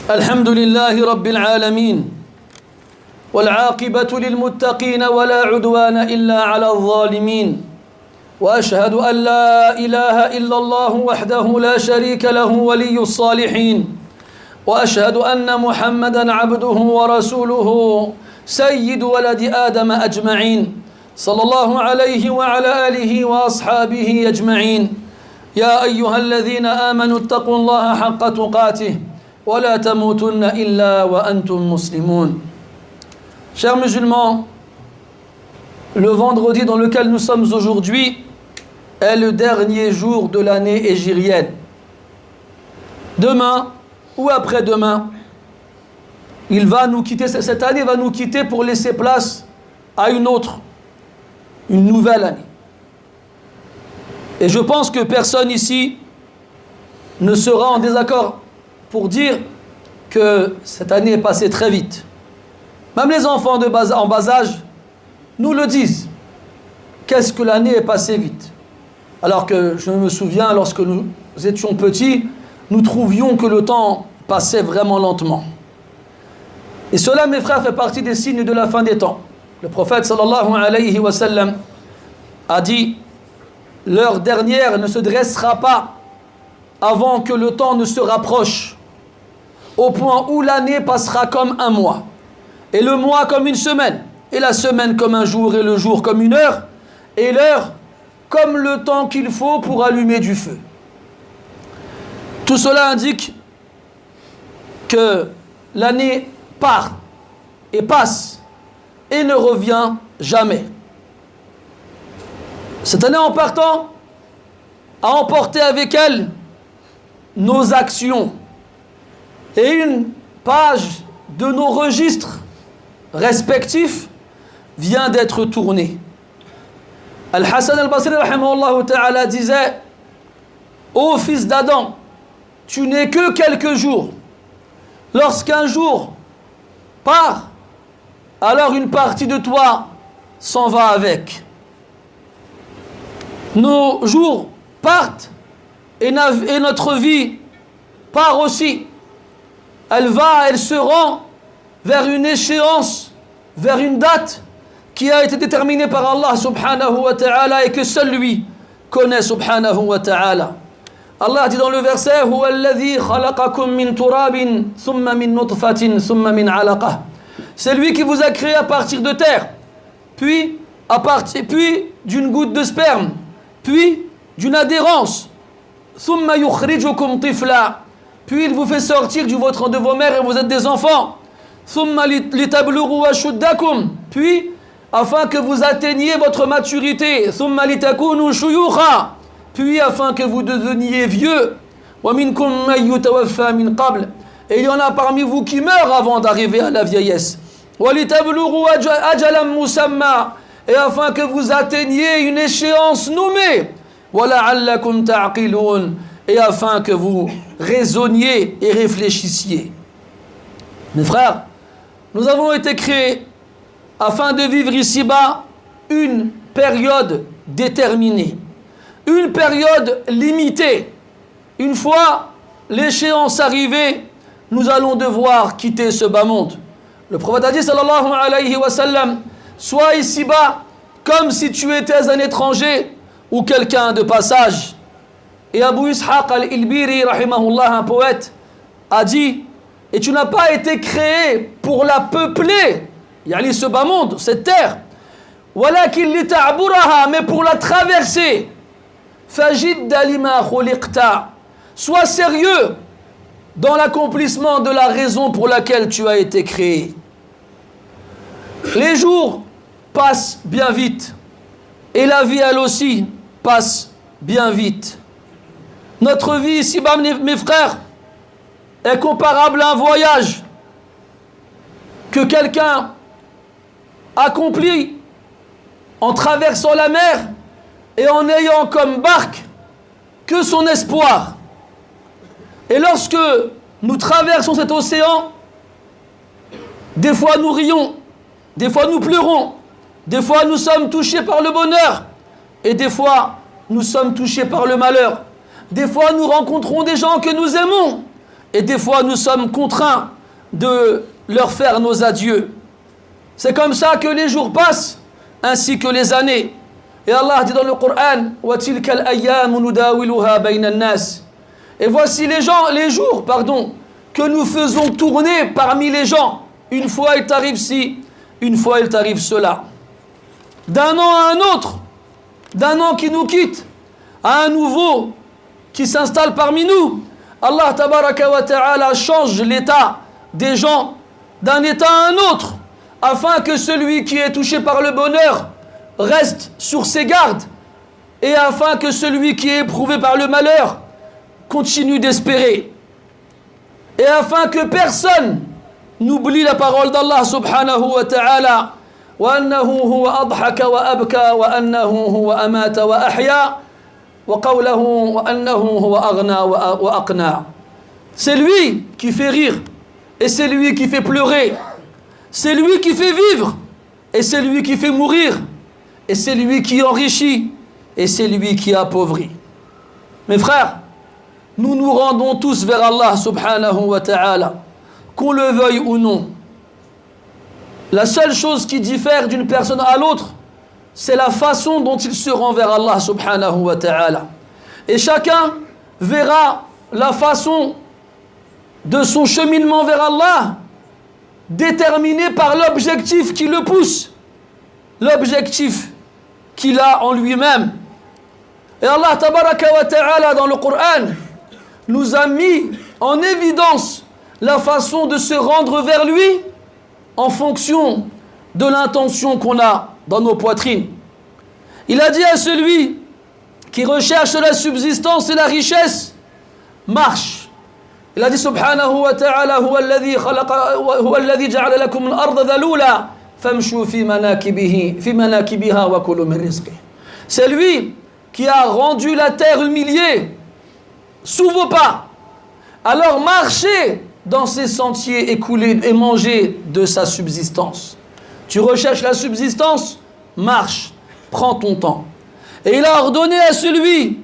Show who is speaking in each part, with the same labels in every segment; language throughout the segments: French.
Speaker 1: الحمد لله رب العالمين والعاقبة للمتقين ولا عدوان إلا على الظالمين وأشهد أن لا إله إلا الله وحده لا شريك له ولي الصالحين وأشهد أن محمدا عبده ورسوله سيد ولد آدم أجمعين صلى الله عليه وعلى آله وأصحابه أجمعين يا أيها الذين آمنوا اتقوا الله حق تقاته ولا تموتن إلا وأنتم مسلمون. Chers musulmans, le vendredi dans lequel nous sommes aujourd'hui est le dernier jour de l'année hégirienne. Demain ou après-demain, il va nous quitter, cette année va nous quitter pour laisser place à une autre, une nouvelle année. Et je pense que personne ici ne sera en désaccord pour dire que cette année est passée très vite. Même les enfants en bas âge nous le disent. Qu'est-ce que l'année est passée vite? Alors que je me souviens, lorsque nous étions petits, nous trouvions que le temps passait vraiment lentement. Et cela, mes frères, fait partie des signes de la fin des temps. Le prophète sallallahu alayhi wa sallam a dit: l'heure dernière ne se dressera pas avant que le temps ne se rapproche, au point où l'année passera comme un mois, et le mois comme une semaine, et la semaine comme un jour, et le jour comme une heure, et l'heure comme le temps qu'il faut pour allumer du feu. Tout cela indique que l'année part et passe et ne revient jamais. Cette année, en partant, a emporté avec elle nos actions et une page de nos registres respectifs vient d'être tournée. Al-Hassan al-Basri rahimahullah ta'ala disait: ô fils d'Adam, tu n'es que quelques jours. Lorsqu'un jour part, alors une partie de toi s'en va avec. Nos jours partent et notre vie part aussi. Elle se rend vers une échéance, vers une date qui a été déterminée par Allah subhanahu wa ta'ala et que seul lui connaît subhanahu wa ta'ala. Allah dit dans le verset: huwa alladhi khalaqakum min turabin thumma min nutfatin thumma min alaqah. C'est lui qui vous a créé à partir de terre, puis d'une goutte de sperme, puis d'une adhérence. Thumma yukhrijukum tifla. Puis il vous fait sortir du ventre de vos mères et vous êtes des enfants. Thumma litablughu ashuddakum. Puis afin que vous atteigniez votre maturité. Thumma litakunu shuyukha. Puis afin que vous deveniez vieux. Wa minkum man yutawaffa min qabl. Et il y en a parmi vous qui meurent avant d'arriver à la vieillesse. Wa litablughu ajalan musamma. Et afin que vous atteigniez une échéance nommée. Wa la'allakum ta'qilun. Et afin que vous raisonniez et réfléchissiez. Mes frères, nous avons été créés afin de vivre ici-bas une période déterminée, une période limitée. Une fois l'échéance arrivée, nous allons devoir quitter ce bas monde. Le prophète a dit sallallahu alayhi wa sallam: sois ici-bas comme si tu étais un étranger ou quelqu'un de passage. Et Abu Ishaq al-Ilbiri, rahimahullah, un poète, a dit: et tu n'as pas été créé pour la peupler, yani ce bas monde, cette terre, walakin li ta'buraha, mais pour la traverser. Fajidda lima khuliqta. Sois sérieux dans l'accomplissement de la raison pour laquelle tu as été créé. Les jours passent bien vite et la vie elle aussi passe bien vite. Notre vie ici-bas, mes frères, est comparable à un voyage que quelqu'un accomplit en traversant la mer et en ayant comme barque que son espoir. Et lorsque nous traversons cet océan, des fois nous rions, des fois nous pleurons, des fois nous sommes touchés par le bonheur et des fois nous sommes touchés par le malheur. Des fois nous rencontrons des gens que nous aimons et des fois nous sommes contraints de leur faire nos adieux. C'est comme ça que les jours passent, ainsi que les années. Et Allah dit dans le Coran, وَتِلْكَ الْأَيَّامُ نُدَاوِلُهَا بَيْنَ النَّاسِ. Et voici les jours, que nous faisons tourner parmi les gens. Une fois il t'arrive ci, une fois il t'arrive cela. D'un an à un autre, d'un an qui nous quitte, à un nouveau qui s'installe parmi nous. Allah tabaraka wa ta'ala change l'état des gens d'un état à un autre, afin que celui qui est touché par le bonheur reste sur ses gardes, et afin que celui qui est éprouvé par le malheur continue d'espérer, et afin que personne n'oublie la parole d'Allah subhanahu wa ta'ala, wa annahu huwa adhaka wa abka wa annahu huwa amata wa ahya wa qawlahu wa annahu huwa aghna wa aqna. C'est lui qui fait rire et c'est lui qui fait pleurer, c'est lui qui fait vivre et c'est lui qui fait mourir, et c'est lui qui enrichit et c'est lui qui appauvrit. Mes frères, nous nous rendons tous vers Allah subhanahu wa ta'ala, qu'on le veuille ou non. La seule chose qui diffère d'une personne à l'autre, c'est la façon dont il se rend vers Allah subhanahu wa ta'ala. Et chacun verra la façon de son cheminement vers Allah déterminée par l'objectif qui le pousse, l'objectif qu'il a en lui-même. Et Allah tabaraka wa ta'ala dans le Coran nous a mis en évidence la façon de se rendre vers lui en fonction de l'intention qu'on a dans nos poitrines. Il a dit à celui qui recherche la subsistance et la richesse, marche. Il a dit subhanahu wa ta'ala, huwa alladhi ja'ala lakum al-ardha dhalula famshu fi manakibiha wa kulu min rizqih. C'est lui qui a rendu la terre humiliée sous vos pas. Alors marchez dans ses sentiers écoulés et mangez de sa subsistance. Tu recherches la subsistance, marche, prends ton temps. Et il a ordonné à celui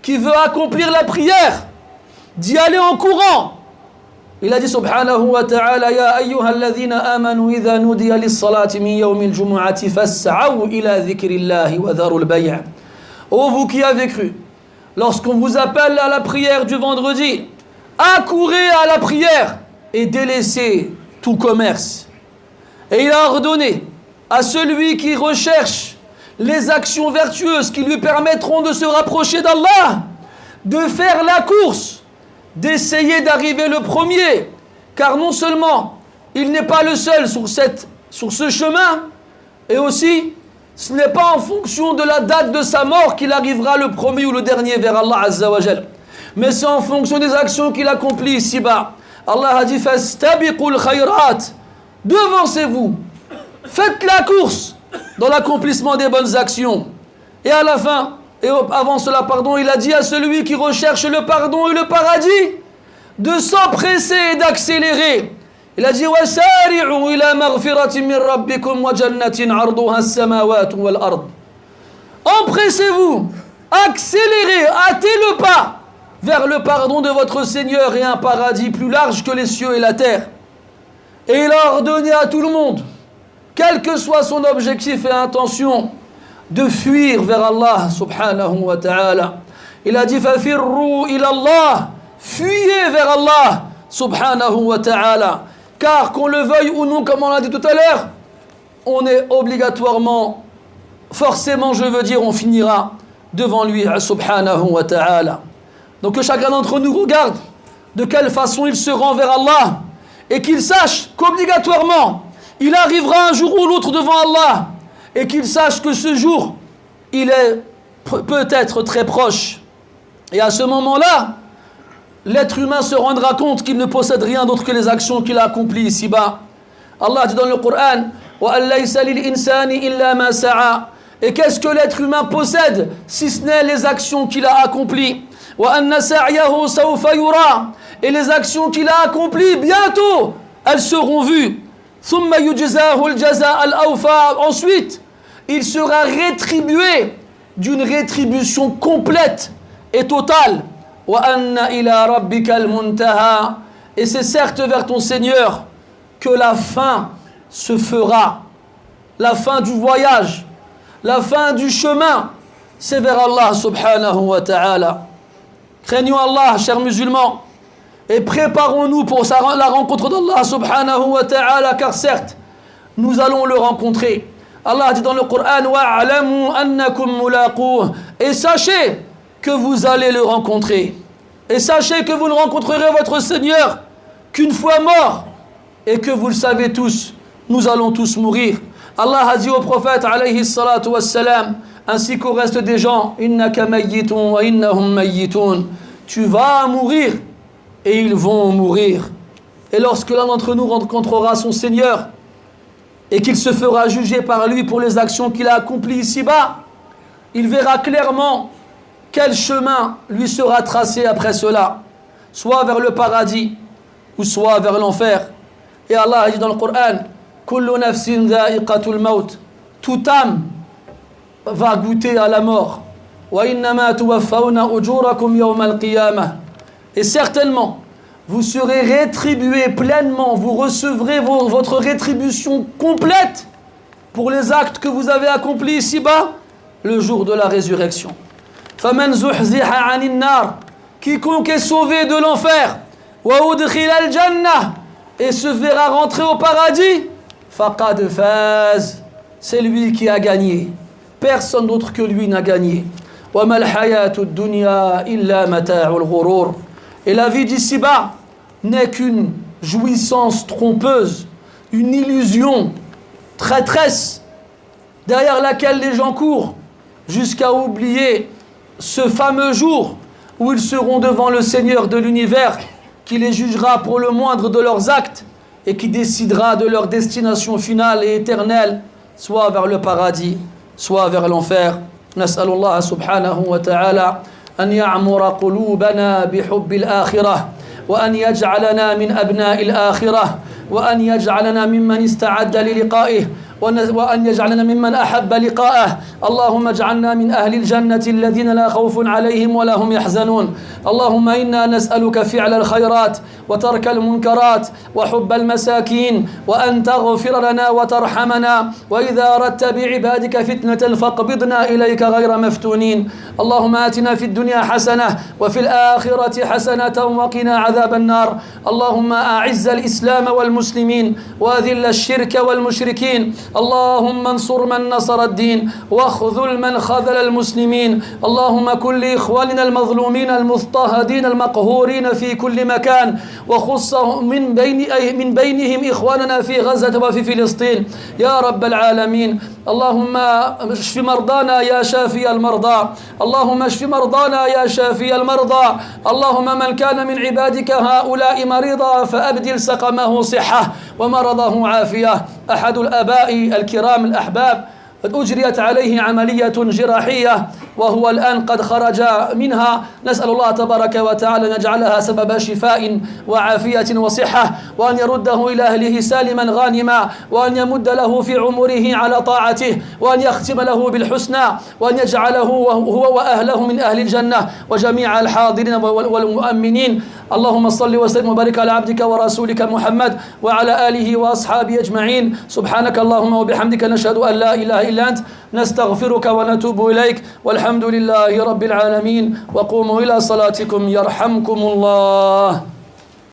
Speaker 1: qui veut accomplir la prière d'y aller en courant. Il a dit subhanahu wa ta'ala, ya ayyuhalladhina amanu idha nudiya lis-salati min yawmil jumu'ati fas'aw ila dhikrillahi wa dharul bay'. Ô vous qui avez cru, lorsqu'on vous appelle à la prière du vendredi, accourez à la prière et délaissez tout commerce. Et il a ordonné à celui qui recherche les actions vertueuses qui lui permettront de se rapprocher d'Allah, de faire la course, d'essayer d'arriver le premier, car non seulement il n'est pas le seul sur ce chemin, et aussi ce n'est pas en fonction de la date de sa mort qu'il arrivera le premier ou le dernier vers Allah Azza wa Jal, mais c'est en fonction des actions qu'il accomplit ici-bas. Allah a dit fastabiqul khayrat, devancez-vous, faites la course dans l'accomplissement des bonnes actions. Et à la fin, et avant cela, il a dit à celui qui recherche le pardon et le paradis de s'empresser et d'accélérer. Il a dit wasari'u ila maghfiratin min rabbikum wa jannatin 'arduha as-samawati wal ard. Empressez-vous, accélérez, hâtez le pas vers le pardon de votre Seigneur et un paradis plus large que les cieux et la terre. Et il a ordonné à tout le monde, quel que soit son objectif et intention, de fuir vers Allah subhanahu wa ta'ala. Il a dit fafirru ila Allah, fuyez vers Allah subhanahu wa ta'ala, car qu'on le veuille ou non, comme on l'a dit tout à l'heure, on est obligatoirement, forcément on finira devant lui subhanahu wa ta'ala. Donc que chacun d'entre nous regarde de quelle façon il se rend vers Allah, et qu'il sache qu'obligatoirement il arrivera un jour ou l'autre devant Allah, et qu'il sache que ce jour, il est peut-être très proche. Et à ce moment-là, l'être humain se rendra compte qu'il ne possède rien d'autre que les actions qu'il a accomplies ici-bas. Allah dit dans le Coran, وَأَن لَيْسَ لِلْإِنسَانِ إِلَّا مَا سَعَى. Et qu'est-ce que l'être humain possède si ce n'est les actions qu'il a accomplies? وَأَنَّ سَعْيَهُ سَوْفَ يُرَى. Et les actions qu'il a accomplies, bientôt, elles seront vues. ثم يجزاه الجزاء الأوفى. Ensuite, il sera rétribué d'une rétribution complète et totale. وَأَنَّ إِلَى رَبِّكَ الْمُنْتَهَى. Et c'est certes vers ton Seigneur que la fin se fera. La fin du voyage, la fin du chemin, c'est vers Allah subhanahu wa ta'ala. Craignons Allah, chers musulmans, et préparons-nous pour la rencontre d'Allah subhanahu wa ta'ala, car certes, nous allons le rencontrer. Allah dit dans le Coran, وَاعْلَمُوا أَنَّكُمْ مُلَاقُوهُ. Et sachez que vous allez le rencontrer. Et sachez que vous ne rencontrerez votre Seigneur qu'une fois mort. Et que vous le savez tous, nous allons tous mourir. Allah a dit au prophète alayhi salatu wassalam, ainsi qu'au reste des gens, innaka mayyitun wa innahum mayyitun. Tu vas mourir et ils vont mourir. Et lorsque l'un d'entre nous rencontrera son Seigneur et qu'il se fera juger par lui pour les actions qu'il a accomplies ici-bas, il verra clairement quel chemin lui sera tracé après cela, soit vers le paradis ou soit vers l'enfer. Et Allah a dit dans le Coran, kullu nafsin dha'iqatul maut. Toute âme va goûter à la mort. Wa innama tuwaffawna ujurakum yawm al-qiyamah. Et certainement, vous serez rétribués pleinement, vous recevrez votre rétribution complète pour les actes que vous avez accomplis ici-bas le jour de la résurrection. Faman zuhziha 'anil nar. Quiconque est sauvé de l'enfer, wa udkhila al-jannah, et se verra rentrer au paradis, faqad faz, c'est lui qui a gagné. Personne d'autre que lui n'a gagné. Wa mal hayatud dunya illa mata'ul ghurur. Et la vie d'ici-bas n'est qu'une jouissance trompeuse, une illusion traîtresse derrière laquelle les gens courent jusqu'à oublier ce fameux jour où ils seront devant le Seigneur de l'univers, qui les jugera pour le moindre de leurs actes et qui décidera de leur destination finale et éternelle, soit vers le paradis, soit vers l'enfer. Nas'alullah subhanahu wa ta'ala an ya'mura qulubana bihubbil akhirah wa an yaj'alana min abna'il akhirah wa an yaj'alana mimman ista'adda li liqa'ih وأن يجعلنا ممن أحب لقاءه. اللهم اجعلنا من أهل الجنة الذين لا خوف عليهم ولا هم يحزنون. اللهم إنا نسألك فعل الخيرات وترك المنكرات وحب المساكين وأن تغفر لنا وترحمنا، وإذا أردت بعبادك فتنة فاقبضنا إليك غير مفتونين. اللهم آتنا في الدنيا حسنة وفي الآخرة حسنة وقنا عذاب النار. اللهم أعز الإسلام والمسلمين وأذل الشرك والمشركين. اللهم انصر من نصر الدين واخذل من خذل المسلمين. اللهم كن لإخواننا المظلومين المضطهدين المقهورين في كل مكان، وخصهم من بينهم إخواننا في غزة وفي فلسطين يا رب العالمين. اللهم اشف مرضانا يا شافي المرضى. اللهم اشف مرضانا يا شافي المرضى. اللهم من كان من عبادك هؤلاء مريضا فأبدل سقمه صحة ومرضه عافية. أحد الآباء الكرام الأحباب أجريت عليه عملية جراحية وهو الآن قد خرج منها. نسأل الله تبارك وتعالى أن يجعلها سبب شفاء وعافية وصحة، وأن يرده إلى أهله سالما غانما، وأن يمد له في عمره على طاعته، وأن يختم له بالحسنى، وأن يجعله هو وأهله من أهل الجنة وجميع الحاضرين والمؤمنين. اللهم صل وسلم وبارك على عبدك ورسولك محمد وعلى آله وأصحابه أجمعين. سبحانك اللهم وبحمدك نشهد أن لا إله إلا أنت نستغفرك ونتوب إليك، والحمد لله رب العالمين. وقوموا إلى صلاتكم يرحمكم الله.